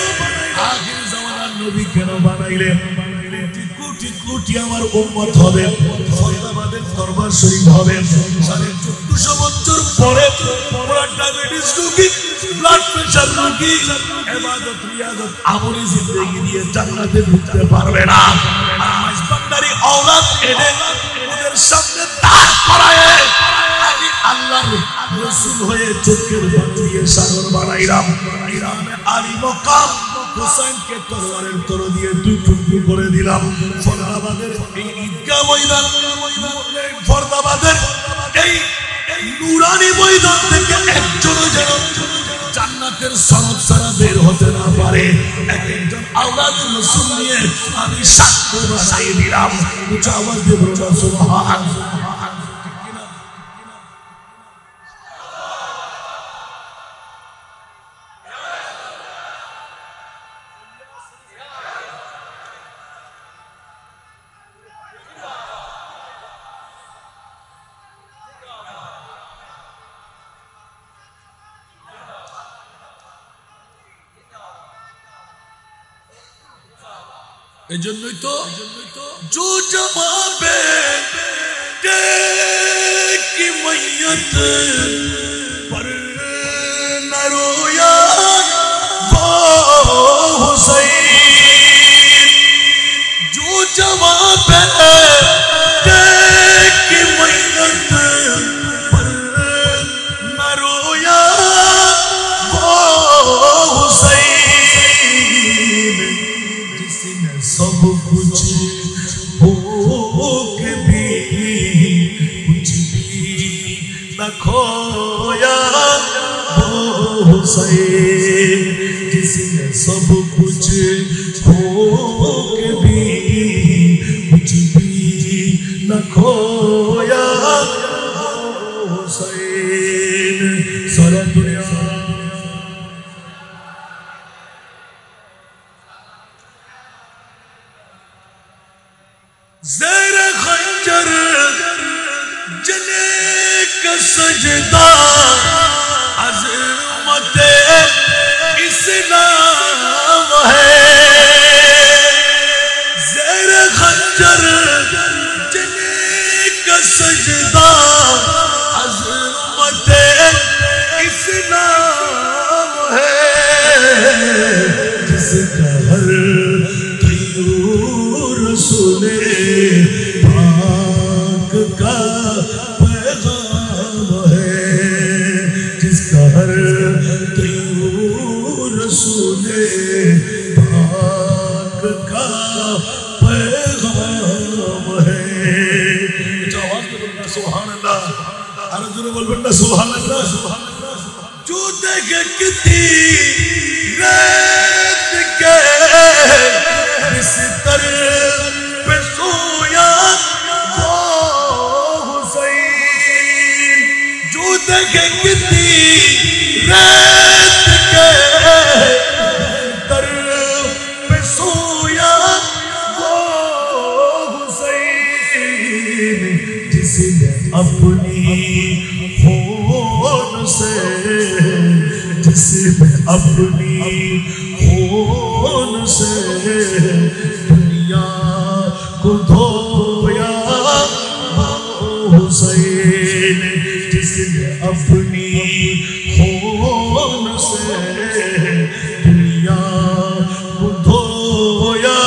আখির জামানার নবী কেন বানাইলেন কোটি কোটি আমার উম্মত হবে ফয়দাবাদের দরবার শরীফ হবে 1450 বছর পরে পুরা ডায়াবেটিস রোগী ব্লাড প্রেসার রোগী ইবাদত রিয়াজত আমলি জিন্দেগি দিয়ে জান্নাতে ঢুকতে পারবে না মাইজবান্ডারি আওলাদ এনে ওদের সামনে দাঁড় করায় আমি আল্লাহর রাসূল হয়ে চোখের পানি দিয়ে সাগর বানাইলাম ইরামে আলী মকাম হুসাইনকে তরবারের তর দিয়ে দুই টুকরো করে দিলাম ফরদাবাদের এই ঈদগাহ ময়দান ফরদাবাদের এই নুরানি ময়দান থেকে একজনও যেন জান্নাতের সনদ ছাড়া বের হতে না পারে একজন আওলাদুর রাসূল নিয়ে আমি সাক্ষ্য বানাই দিলাম উচ্চ আওয়াজ দিয়ে বলুন সুবহানাল্লাহ এজন্যই তো जो जमाबे की मैयत पर न रोया वो हुसैन जो जमाबे की मैयत पर न रोया वो हुसैन जिसने सब कुछ के भी कुछ भी न खोया वो हुसैन जिसने सब कुछ के भी कुछ भी न खोया वो हुसैन सारा दुनिया سجدہ عظمت اسلام ہے زیر خنجر جنے کا سجدہ عظمت اسلام ہے جس کا ہر طیور رسول پاک کا پیغام ہے جس کا ہر طیور رسول پاک کا پیغام ہے سبحان اللہ ارجن بول بندہ سبحان اللہ جو دیکھے کتنی ریت کے بستر پہ سویا وہ حسین جو دیکھے کتنی ریت کے بستر پہ سویا وہ حسین جس نے اپنی خون سے جس نے اپنی خون سے دنیا کو دھویا وہ حسین جس نے اپنی خون سے دنیا کو دھویا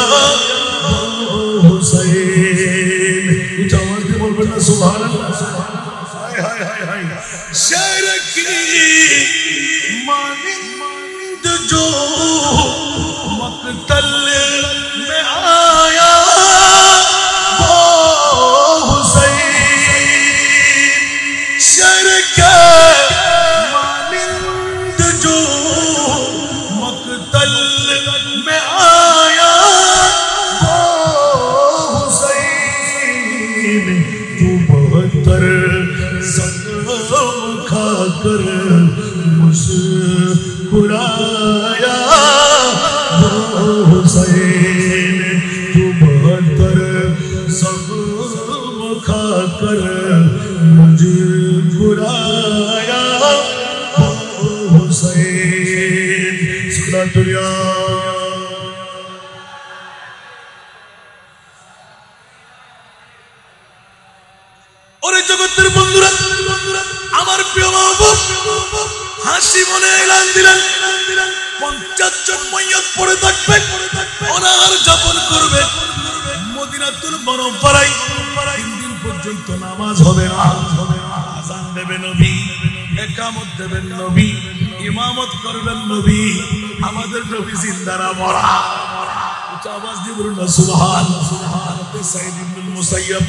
وہ حسین اونچا آواز سے بول بیٹا سبحان اللہ شہر کی مانند جو مقتل میں آیا وہ حسین شہر کے مانند جو مقتل میں آیا وہ حسین جو 72 زخم کھا کر مسکرایا وہ حسین جو 72 زخم کھا کر مسکرایا وہ حسین صلاۃ اللہ اور জগতের বন্ধুরা আমার প্রিয় মাহবুব হাসি মনে এলান দিলেন 50 জন মাইয়াত পড়ে থাকবে অনাহার যাপন করবে মদিনাতুল মুনাওয়ারায় 3 দিন পর্যন্ত নামাজ হবে না আযান দেবে নবী ইকামত দেবেন নবী ইমামত করবেন নবী আমাদের নবী জিন্দা না মরা আওয়াজ দিয়ে বলুন না সুবহানাল্লাহ সুবহানাল্লাহ সাইয়্যিদ ইবনুল মুসাইয়্যিব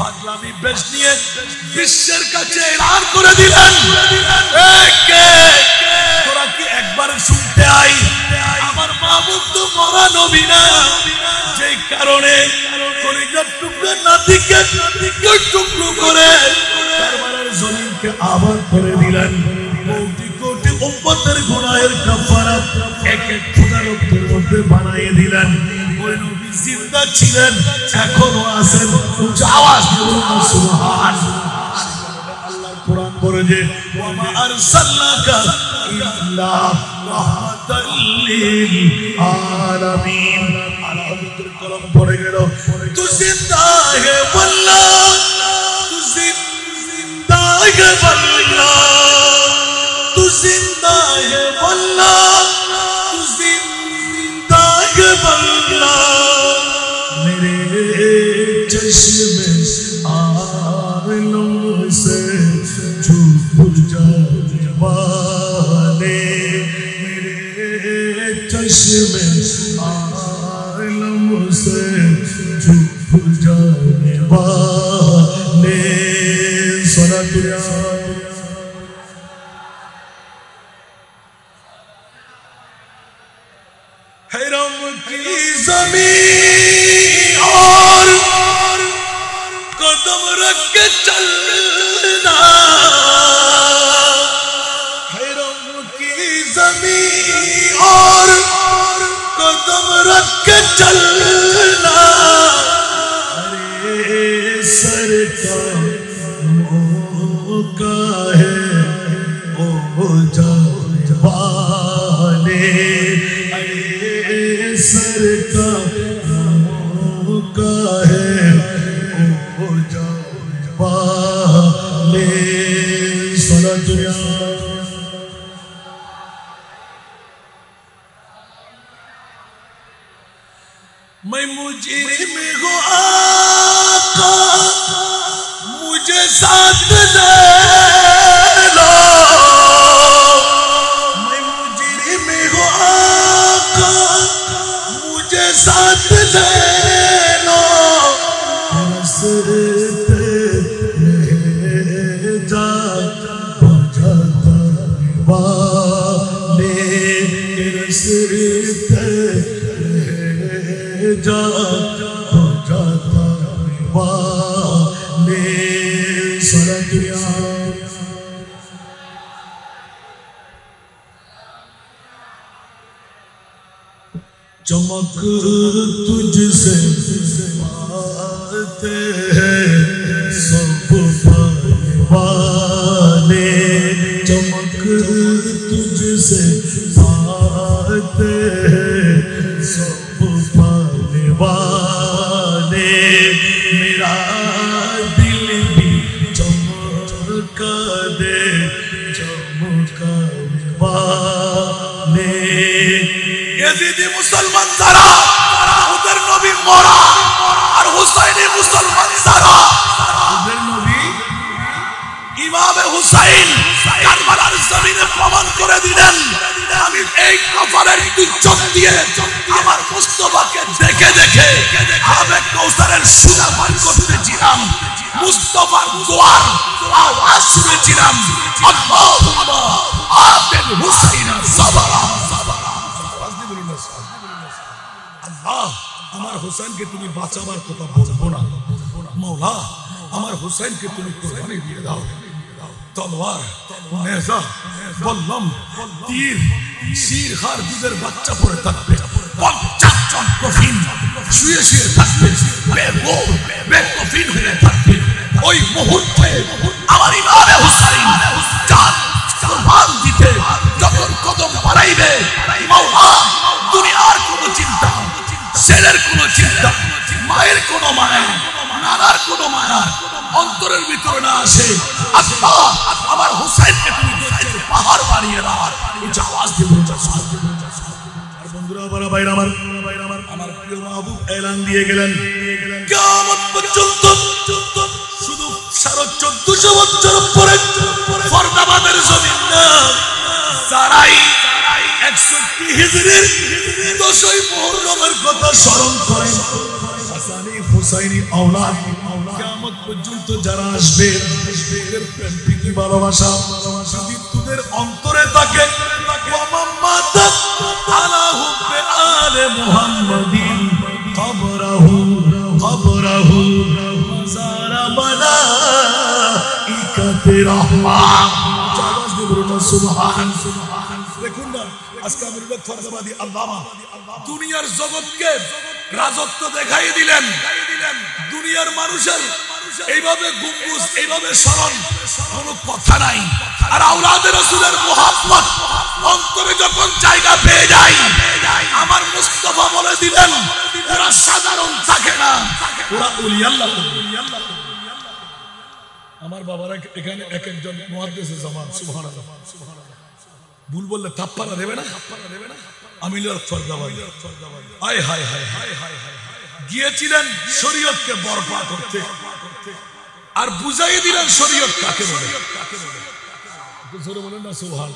ফাতলামি বেশ নিয়ে বিশ্বের কাছে এলান করে দিলেন তোরা কি একবার শুনতে আই আমার মাহবুব তো মরা নবী না যেই কারণে কলিজার টুকরা নাতিকে টুকরো করে কারবালার জমিনকে আবাদ করে দিলেন কোটি কোটি উম্মতের গুনাহের কাফারা এক এক ফোঁটা রক্তের মধ্যে বানিয়ে দিলেন ওই নবী জিন্দা ছিলেন এখনো আছেন উচ্চ আওয়াজ দিয়ে বলুন সুবহানাল্লাহ আল্লাহর কোরআন বলে যে ওয়া মা আরসালনাকা ইল্লা রাহমাতাল লিল আলামিন আল্লাহর কলম পড়ে গেল তু জিন্দা হে আল্লাহ তু জিন্দা হে আল্লাহ তু জিন্দা হে আল্লাহ তু জিন্দা হে আল্লাহ چشم عالم سے چھپ جانے والے میرے چشم عالم سے چھپ جانے والے صلاۃ حرم کی زمین اور قدم رکھ کے چلنا حرم کی زمین اور قدم رکھ کے چلنا ارے سر کا موقع सारा दुनिया मैं मुजरिम हूँ आका मुझे साथ दे लो मैं मुजरिम हूँ आका मुझे साथ दे लो रस्ते में जा पहुँचाता वाले रस्ते जा पहुँचाता वाले सारा दुनिया चमक तुझसे पाते हैं सब पाने वाले चमक तुझसे पाते हैं सब पाने वाले मेरा दिल भी चमका दे चमकाने वाले यजीदी मुसलमान जारा उधर नबी मोरा और हुसैनी मुसलमान जारा उधर नबी इमाम हुसैन কারবালার জমিনে প্রমাণ করে দিলেন আমি এই কফরের ইজ্জত দিয়ে আমার মুস্তাফাকে দেখে দেখে আবেগ কৌসারের সুরা পান করতেছিলাম মুস্তাফার দোয়ার আওয়াজ শুনেছিলাম আল্লাহুম্মা আতিল হুসাইনা সাবরা আল্লাহ আমার হুসাইনকে তুমি বাঁচাবার কথা বলবো না মওলা আমার হুসাইনকে তুমি কুরবানি দিয়ে দাও তলোয়ার নেজা বল্লম তীর শির হার দুধের বাচ্চা পড়ে থাকবে 50 জন কফিন শুয়ে শুয়ে থাকবে বেকফিন হয়ে থাকবে ওই মুহূর্তে আমার ইমামে হুসাইন জান কুরবান দিতে যখন কদম বাড়াইবে মাওলা দুনিয়ার কোনো চিন্তা ছেলের কোনো চিন্তা মায়ের কোনো মায়া নানার কোনো মায়া অন্তরের ভিতরে না আসে আল্লাহ আমার হুসাইনকে তুমি দোয়ের পাহাড় বানিয়ে দাও উচ্চ আওয়াজ দিয়ে বলছো আর বন্ধুরা বড় ভাইরা আমার প্রিয় মাহবুব এলান দিয়ে গেলেন কিয়ামত পর্যন্ত শুধু 1450 বছর পরে ফরদাবাদের জমিন না যারাই 61 হিজরির 10ই মুহররমের কথা স্মরণ করেন হাসানি হুসাইনি আওলাদ কিয়ামত পর্যন্ত যারা আসবে এদের প্রেম প্রীতি ভালোবাসা যদি তোদের অন্তরে থাকে ওয়া মাম্মাতা আলা হুব্বে আলে মুহাম্মাদিন কবরাহু মাযারা মালাইকাতে রাহমাত আওয়াজ দিয়ে বলুন সুবহান দেখুন না আজকে আমি ফরদাবাদী আল্লামা দুনিয়ার জগৎকে রাজত্ব দেখাই দিলেন দুনিয়ার মানুষের এইভাবে গম্বুজ এইভাবে স্মরণ কোনো কথা নাই আর আওলাদে রাসূলের মুহাব্বত অন্তরে যখন জায়গা পেয়ে যায় আমার মুস্তাফা বলে দিলেন ওরা সাধারণ থাকে না ওরা ওলি আল্লাহ আমার বাবারা এখানে এক একজন মুহাদ্দিস জামান সুবহানাল্লাহ ভুল বললে থাপ্পাড়া দেবে না আমি ফরদাবাদী আয় হায় হায় হায় হায় গিয়েছিলেন শরীয়তকে বরবাদ করতে আর বুঝাই দিলেন শরীয়ত কাকে বলে জোরে বলেন না সুবহান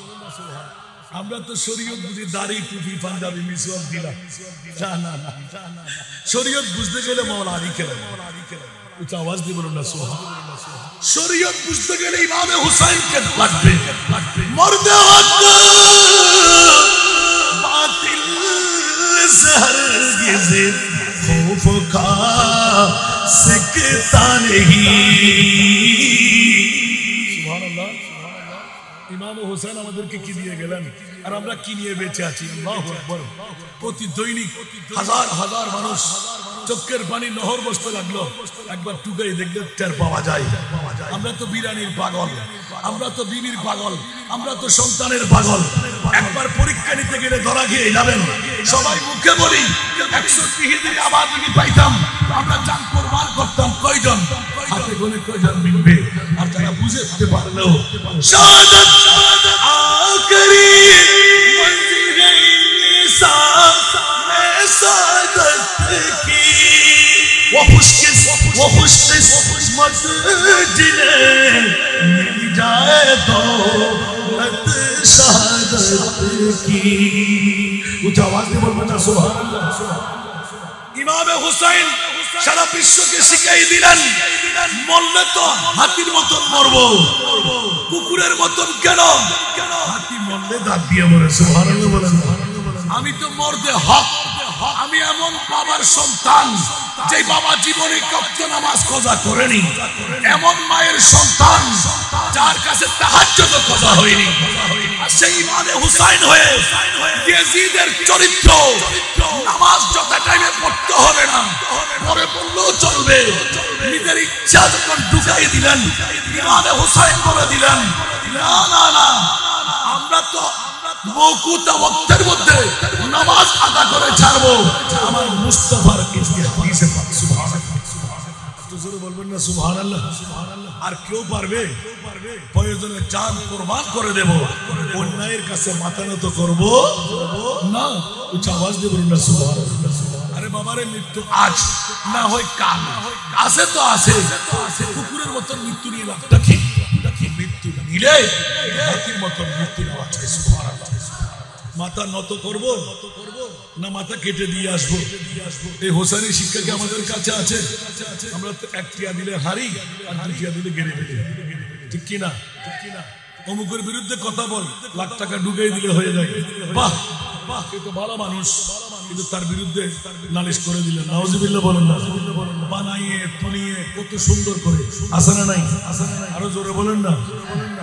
আমরা তো শরীয়ত বুঝি দাড়ি টুপি পাঞ্জাবি মিসওয়াক দিলাম না শরীয়ত বুঝতে গেলে মাওলা আলী কেন উচ্চ আওয়াজ দিয়ে বলুন না সুবহান শরীয়ত বুঝতে গেলে ইমামে হুসাইনকে লাগবে মর্দে হক বাতিল से हरगिज़ खौफ का सिकता नहीं सुबहानाल्लाह ইমাম হোসেন আমাদেরকে কি দিয়ে গেলেন আর আমরা কি নিয়ে বেঁচে আছি আল্লাহু আকবার প্রতি দৈনিক হাজার হাজার মানুষ চোখের পানি নহর বসতে লাগলো একবার টুকাই দেখলে টের পাওয়া যায় আমরা তো বিরানির পাগল আমরা তো বিবির পাগল আমরা তো সন্তানের পাগল একবার পরীক্ষা নিতে গেলে ধরা খেয়ে যাবেন সবাই মুখে বলি 61 হিজরি আবার যদি পাইতাম আমরা জান কুরবান করতাম কয়জন হাতে গোনে কয়জন মিলবে আর যারা বুঝতে পারলো শাহাদাত আখরি मंजिल इंसान में सादत की वो खुशकिस्मत जिन्हें मिल जाए दौलत शहादत की कुछ आवाज नहीं बोलना सुभान अल्लाह ইমাম হুসাইন সারা বিশ্বকে শিখাই দিলেন মরলে তো হাতির মতন মরবো কুকুরের মতন কেন হাতি মরলে দাঁত দিয়ে মরে সুবহানাল্লাহ বলেন আমি তো মরদে হক আমি এমন বাবার সন্তান যে বাবা জীবনে কখনো নামাজ কাজা করেনি এমন মায়ের সন্তান যার কাছে তাহাজ্জুদ কাজা হয়নি আর সেই ইমাম হুসাইন হয়ে ইয়াজিদের চরিত্র নামাজ যত টাইমে পড়তে হবে না পরে পড়লেও চলবে নিজের ইচ্ছা যখন ঢুকাই দিলেন ইমাম হুসাইন বলে দিলেন না না না আমরা তো মওকুত ওয়াক্তের মধ্যে নামাজ আদা করে ছাড়বো আমার মুস্তাফার হাদিসে পাক সুবহানাল্লাহ তো জোরে বলবেন না সুবহানাল্লাহ আর কেউ পারবে প্রয়োজনে জান কুরবান করে দেব অন্যায়ের কাছে মাথা নত করব না উচ্চ আওয়াজ দিয়ে বলুন না সুবহানাল্লাহ আরে বাবারে মৃত্যু আজ না হয় কাল আছে তো আছে কুকুরের মতন মৃত্যু নিয়ে লাভটা কি মৃত্যু নিলে হাতির মতন মৃত্যু নেওয়া চাই সুবহানাল্লাহ মাথা নত করব না মাথা কেটে দিয়ে আসবো এই হোসেনি শিক্ষা কি আমাদের কাছে আছে আমরা তো এক টিয়া দিলে হারি আর দুই টিয়া দিলে গেড়ে ফেলি ঠিক কি না অমুকের বিরুদ্ধে কথা বল লাখ টাকা ঢুকিয়ে দিলে হয়ে যায় বাহ বাহ এ তো ভালো মানুষ কিন্তু তার বিরুদ্ধে নালিশ করে দিলেন নাউজুবিল্লাহ বলেন না বানাইয়ে তুলিয়ে কত সুন্দর করে আসে না নাই আরো জোরে বলেন না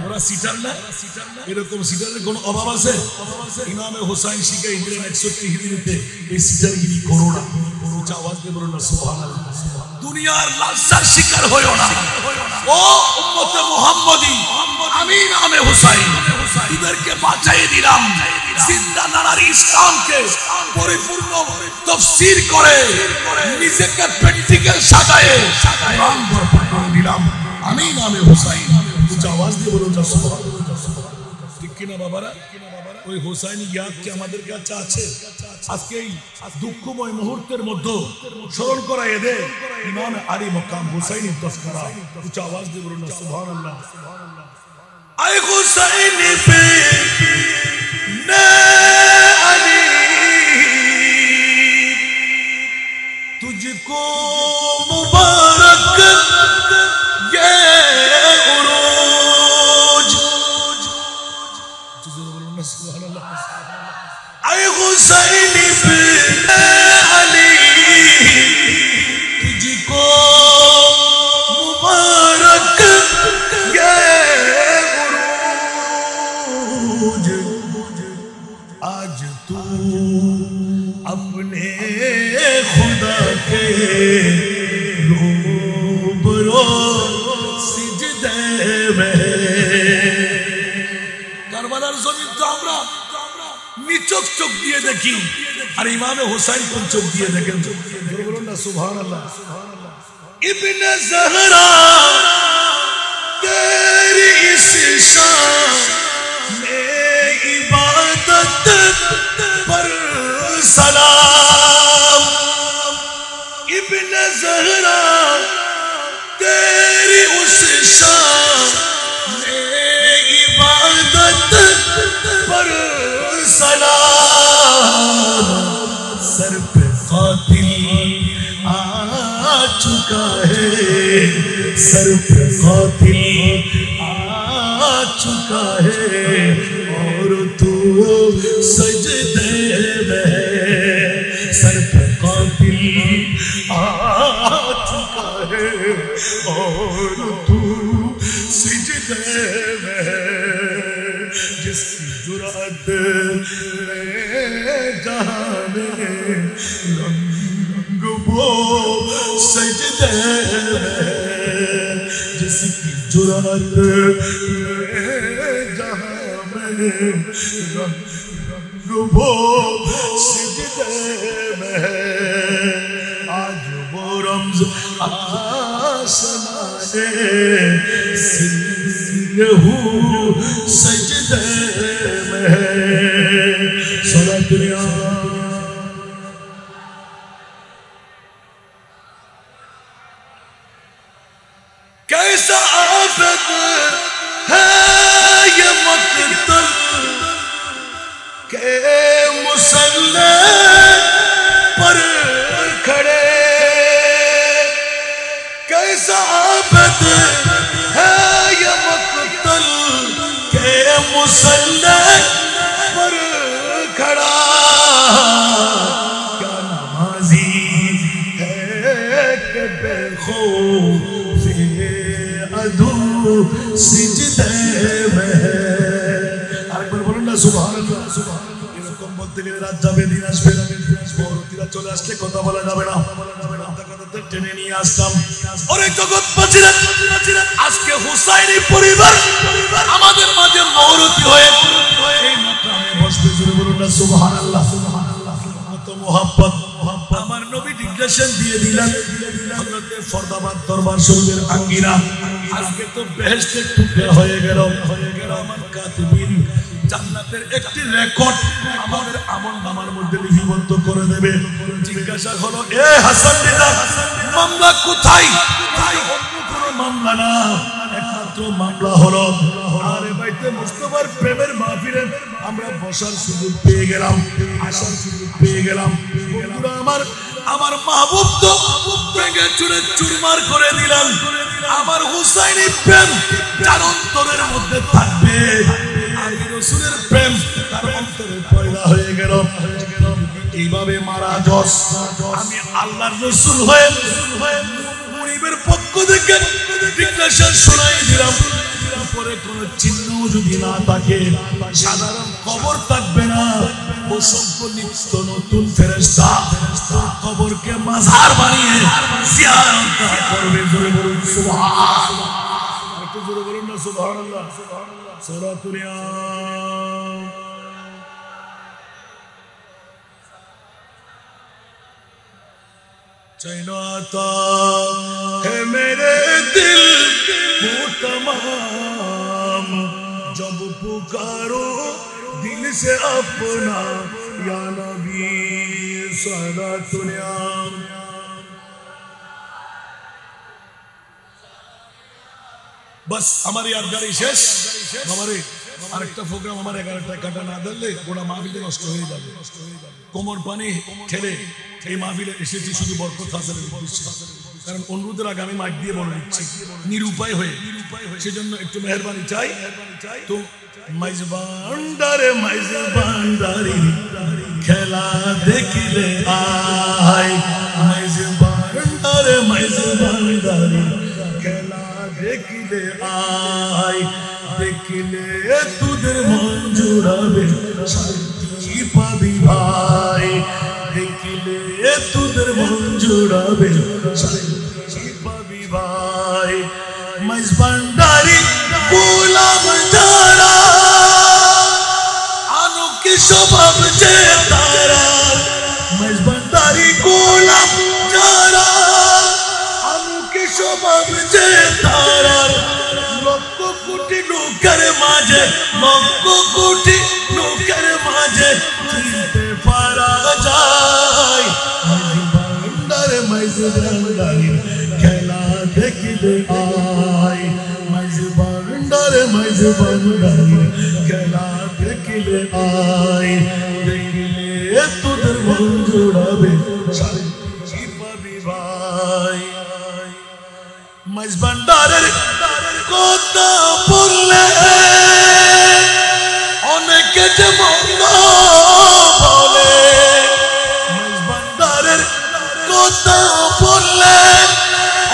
ওরা সিটার না এরকম সিটারের কোনো অভাব আছে ইমাম হুসাইন শিখাই দিলেন 61 হিজরিতে এই সিটারগিরি করো না উচ্চ আওয়াজ দিয়ে বলুন না সুবহানাল্লাহ দুনিয়ার লালসার শিকার হয়ো না ও উম্মতে মুহাম্মাদি আমি ইমাম হুসাইন তোদেরকে বাঁচাই দিলাম জিন্দা নানার ইসলামকে পরিপূর্ণ তাফসীর করে নিজেকে প্র্যাকটিক্যাল সাজায়ে কোরআন বরপার করে দিলাম আমি ইমাম হুসাইন উচ্চ আওয়াজ দিয়ে বলুন না সুবহানাল্লাহ ঠিক কি না বাবারা ওই হুসাইনি ইয়াদ কি আমাদের কাছে আছে আজকে এই দুঃখময় মুহূর্তের মধ্যে স্মরণ করায় দে ইমাম আলী মকাম হুসাইনি তসকরা উচ্চ আওয়াজ দিয়ে বলুন না সুবহানাল্লাহ আয় হুসাইনি পে নে আলী तुझको मुबारक ये उरूज आए हुसैनी बिन अली तुझको मुबारक ये उरूज आज तू अपने खुदा के रूबरो सिजदे में কারবালার জমিন তো আমরা নিচক চোখ দিয়ে দেখি আর ইমামে হুসাইন কোন চোখ দিয়ে দেখেন বলুন না সুবহানাল্লাহ ইবনে জহরা তেরি ইস শান মে ইবাদত पर सलाम इब्ने ज़हरा तेरी उस शान में इबादत पर सलाम सर पे कातिल आ चुका है सर पे कातिल आ चुका है और तू सजदे में सर पे कातिल आ चुका है और तू सजदे में जिसकी जुरात जहान रंग वो सजदे में जिसकी जुरात रंग वो सिजदे में आज वो रम्ज आसमाने रहू सजदे में सारा दुनिया कैसा आफत है ये मक़तल के मुसल्ले पर खड़े कैसा आफत है ये मक़तल के मुसल्ले पर खड़ा क्या नमाजी है कि बेखौफ अदू सिजदे में আরেকবার বলুন না সুবহানাল্লাহ সুবহানাল্লাহ এরকম বলতে গেলে রাত যাবে দিন আসবে বড়তিরা চলে আসলে কথা বলা যাবে না কথা টেনে নিয়ে আসলাম ওরে জগৎবাসীরা আজকে হুসাইনি পরিবার আমাদের মাঝে মওরতি হয়ে এই মাকামে বসবে জোরে বলুন না সুবহানাল্লাহ সুবহানাল্লাহ কত মুহাব্বত আমার নবী ডিক্লেরেশন দিয়ে দিলেন হযরতে ফরদাবাদ দরবার শরীফের আঙ্গিনা আজকে তো বেহেশতের টুকরা হয়ে গেল আমার কাতিবিন জান্নাতের একটি রেকর্ড আমাদের আমলনামার মধ্যে লিপিবদ্ধ করে দেবে জিজ্ঞাসা হলো এ হাসান রিজা মামলা কোথায় অন্য কোনো মামলা না একমাত্র মামলা হলো আরে বাইতে মুস্তাফার প্রেমের মাহফিলে আমরা বসার সুযোগ পেয়ে গেলাম আসার সুযোগ পেয়ে গেলাম বন্ধুরা আমার মাহবুব তো ভেঙে চুরে চুরমার করে দিলেন আমার হুসাইনি প্রেম যার অন্তরের মধ্যে থাকবে আলী রাসূলের প্রেম তার অন্তরে পয়দা হয়ে গেল এইভাবে মারা যাস আমি আল্লাহর রাসূল হয়ে মুনিবের পক্ষ থেকে ডিক্লেরেশন শোনাই দিলাম উপরে কোনো চিহ্ন যদি না থাকে সাধারণ কবর থাকবে না অসংখ্য নিত্য নতুন ফেরেশতা কবরকে মাজার বানিয়ে জিয়ারত করবে জোরে বলুন সুবহানাল্লাহ একটু জোরে বলুন না সুবহানাল্লাহ সূরাতুল ইয়াম चैनाता है मेरे दिल वो तमाम जब पुकारो दिल से अपना या नबी सारा दुनिया बस हमारी यादगारी शेष हमारे আরেকটা প্রোগ্রাম আমার 11টা কাটা না দিলে গোটা মাহফিল নষ্ট হয়ে যাবে কোমর পানি ঠেলে এই মাহফিলে এসেছি শুধু বরকত হাসানের উদ্দেশ্যে কারণ অনুরোধের আগে আমি মাইক দিয়ে বলে দিচ্ছি নিরুপায় হয়ে সেজন্য একটু মেহেরবানি চাই তো মাইজবান্ডারি খেলা দেখিলে আয় মাইজবান্ডারি খেলা দেখিলে আয় देखले तुदर मन जुड़ाबे शांति पाबी भाई देखले तुदर मन जुड़ाबे शांति पाबी भाई मजबंडारी गुलाम जारा आनो के स्वभाव जे तारा मजबंडारी गुलाम जारा आनो के स्वभाव जे तारा लोकर माजे मक्को कोटी लोकर माजे चिंते पारा जाय मजबंडारी खेला देखले आय मजबंडारी खेला देखले आय देखले तुदर मन जुड़ाबे शांति पाबी भाई मजबंडारे কথা বললে অনেকে যে মন্দ বলে মজবন্দারের কথা বললে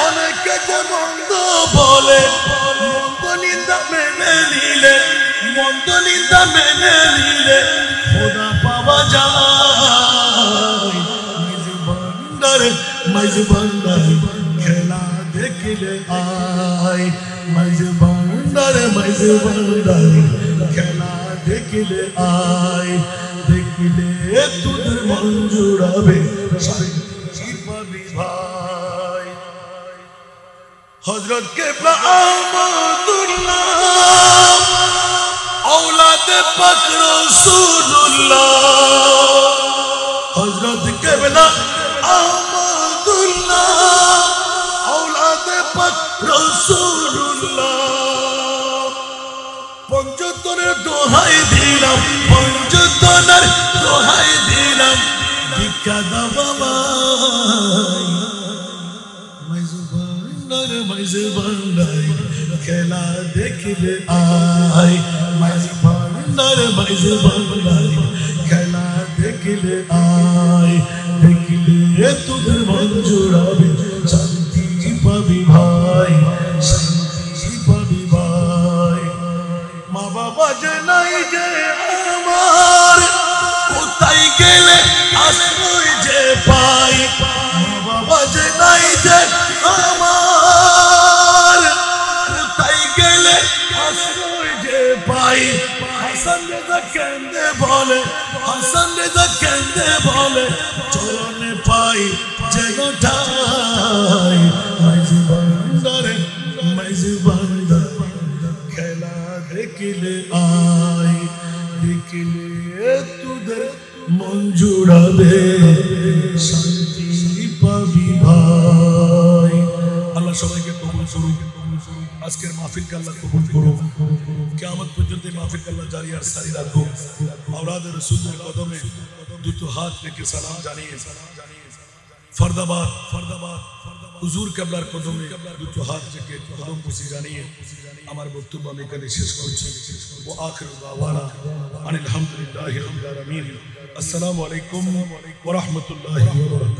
অনেকে যে মন্দ বলে মন্দ নিন্দা মেনে নিলে খোদা পাওয়া যায় মজবন্দারে খেলা দেখলে আয় मजबंडारी खेला देखले आय देखले तुदर मन जुड़ाबे शांति पाबी भाई হযরত কিবলা আহমদুল্লাহ औलाद पाक रसूलुल्लाह हजरत किबला अहमदुल्लाह औलाद पाक रसूलुल्लाह पंचतনের দোহাই দিলাম पंचतনের দোহাই দিলাম ভিক্ষা দাও বাবা মাইজে বান্দাই খেলা দেখলে আই মাইজে বান্দাই খেলা দেখলে আই দেখলে তোদের মন জোড়াবে শান্তি পাবি ভাই শান্তি পাবি ভাই মা বাবা যে নাই যে আমার কোথায় গেলে আশ্রয় যে পাই মা বাবা যে নাই যে আমার কোথায় গেলে আশ্রয় যে পাই হাসান রেজা কেন্দে বলে হাসান রেজা কেন্দে বলে চরণে পাই যেন ঠাই মাইজি বান্দা খেলা দেখলে আই দেখলে তোদের মন জুড়াবে শান্তি পাবি ভাই আল্লাহ সবাইকে কবুল করুক আজকের মাহফিলকে আল্লাহ কবুল করুক কিয়ামত পর্যন্ত মাহফিলকে আল্লাহ জারি আর সারি রাখুক আওলাদে রাসূলের কদমে দুটো হাত রেখে সালাম জানিয়ে ফরদাবাদ হুজুর কিবলার কদমে দুটো হাত রেখে কদম বুঝি জানিয়ে আমার বক্তব্য আমি এখানে শেষ করছি ও আখির দাওয়ানা আলহামদুলিল্লাহি রাব্বিল আলামিন আসসালামু আলাইকুম ওয়া রাহমাতুল্লাহি ওয়া বারাকাতুহু।